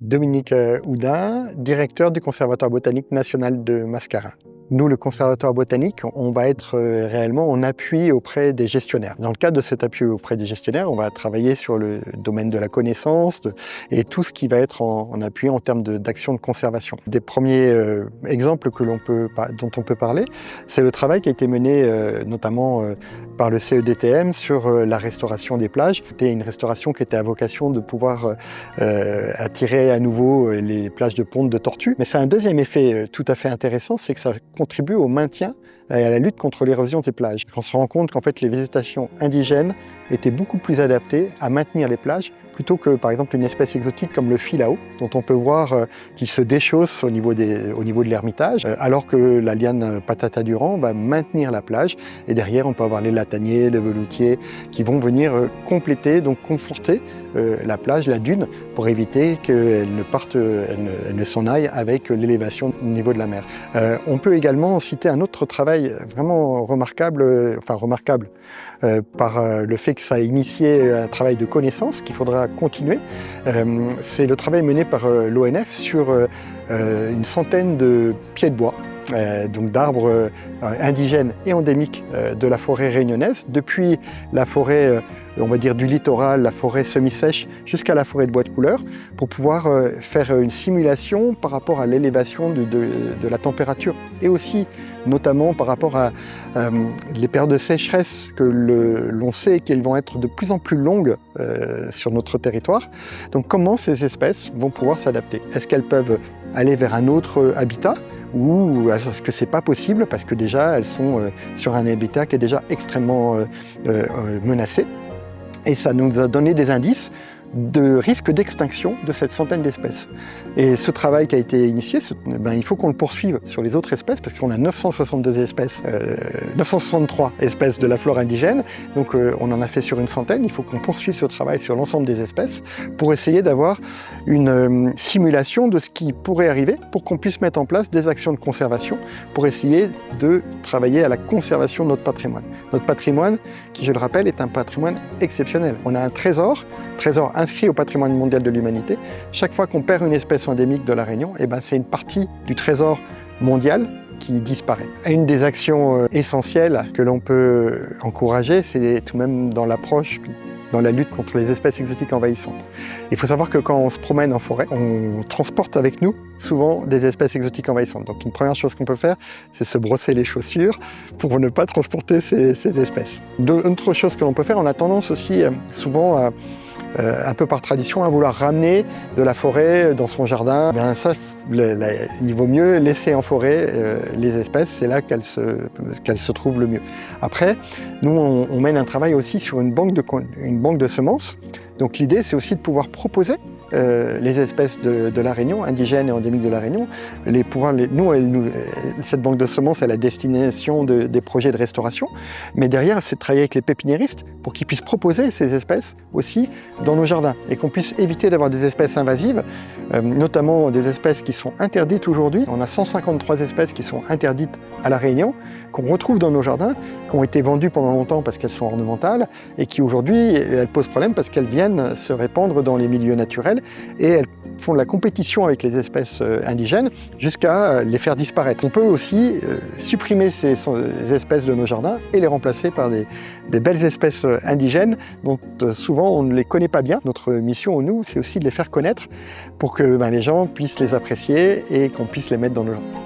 Dominique Houdin, directeur du Conservatoire botanique national de Mascarin. Nous, le Conservatoire botanique, on va être réellement en appui auprès des gestionnaires. Dans le cadre de cet appui auprès des gestionnaires, on va travailler sur le domaine de la connaissance et tout ce qui va être en appui en termes d'action de conservation. Des premiers exemples dont on peut parler, c'est le travail qui a été mené notamment par le CEDTM sur la restauration des plages. C'était une restauration qui était à vocation de pouvoir attirer à nouveau les plages de ponte de tortues. Mais ça a un deuxième effet tout à fait intéressant, c'est que ça contribue au maintien et à la lutte contre l'érosion des plages. On se rend compte qu'en fait les végétations indigènes étaient beaucoup plus adaptées à maintenir les plages plutôt que par exemple une espèce exotique comme le filao, dont on peut voir qu'il se déchausse au niveau de l'ermitage, alors que la liane Patata Durand va maintenir la plage, et derrière on peut avoir les lataniers, le veloutier, qui vont venir compléter, donc conforter la plage, la dune, pour éviter qu'elle ne s'en aille avec l'élévation au niveau de la mer. On peut également citer un autre travail vraiment remarquable, par le fait que ça a initié un travail de connaissance qu'il faudra continuer. C'est le travail mené par l'ONF sur une centaine de pieds de bois, donc d'arbres indigènes et endémiques de la forêt réunionnaise, depuis la forêt on va dire du littoral, la forêt semi-sèche, jusqu'à la forêt de bois de couleur, pour pouvoir faire une simulation par rapport à l'élévation de la température, et aussi notamment par rapport à les périodes de sécheresse que l'on sait qu'elles vont être de plus en plus longues sur notre territoire. Donc comment ces espèces vont pouvoir s'adapter? Est-ce qu'elles peuvent aller vers un autre habitat, ou est-ce que c'est pas possible parce que déjà elles sont sur un habitat qui est déjà extrêmement menacé? Et ça nous a donné des indices de risque d'extinction de cette centaine d'espèces. Et ce travail qui a été initié, il faut qu'on le poursuive sur les autres espèces, parce qu'on a 963 espèces de la flore indigène, donc on en a fait sur une centaine. Il faut qu'on poursuive ce travail sur l'ensemble des espèces pour essayer d'avoir une simulation de ce qui pourrait arriver, pour qu'on puisse mettre en place des actions de conservation, pour essayer de travailler à la conservation de notre patrimoine. Notre patrimoine, qui je le rappelle, est un patrimoine exceptionnel. On a un trésor inscrit au patrimoine mondial de l'humanité. Chaque fois qu'on perd une espèce endémique de la Réunion, c'est une partie du trésor mondial qui disparaît. Une des actions essentielles que l'on peut encourager, c'est tout de même dans l'approche, dans la lutte contre les espèces exotiques envahissantes. Il faut savoir que quand on se promène en forêt, on transporte avec nous souvent des espèces exotiques envahissantes. Donc une première chose qu'on peut faire, c'est se brosser les chaussures pour ne pas transporter ces espèces. D'autres choses que l'on peut faire, on a tendance aussi souvent à un peu par tradition, à vouloir ramener de la forêt dans son jardin. Il vaut mieux laisser en forêt les espèces, c'est là qu'elles se trouvent le mieux. Après, nous, on mène un travail aussi sur une banque de semences. Donc l'idée, c'est aussi de pouvoir proposer les espèces de la Réunion, indigènes et endémiques de la Réunion. Cette banque de semences est la destination des projets de restauration, mais derrière, c'est de travailler avec les pépiniéristes pour qu'ils puissent proposer ces espèces aussi dans nos jardins, et qu'on puisse éviter d'avoir des espèces invasives, notamment des espèces qui sont interdites aujourd'hui. On a 153 espèces qui sont interdites à la Réunion, qu'on retrouve dans nos jardins, qui ont été vendues pendant longtemps parce qu'elles sont ornementales, et qui aujourd'hui, elles posent problème parce qu'elles viennent se répandre dans les milieux naturels, et elles font de la compétition avec les espèces indigènes jusqu'à les faire disparaître. On peut aussi supprimer ces espèces de nos jardins et les remplacer par des belles espèces indigènes dont souvent on ne les connaît pas bien. Notre mission, nous, c'est aussi de les faire connaître pour que les gens puissent les apprécier et qu'on puisse les mettre dans nos jardins.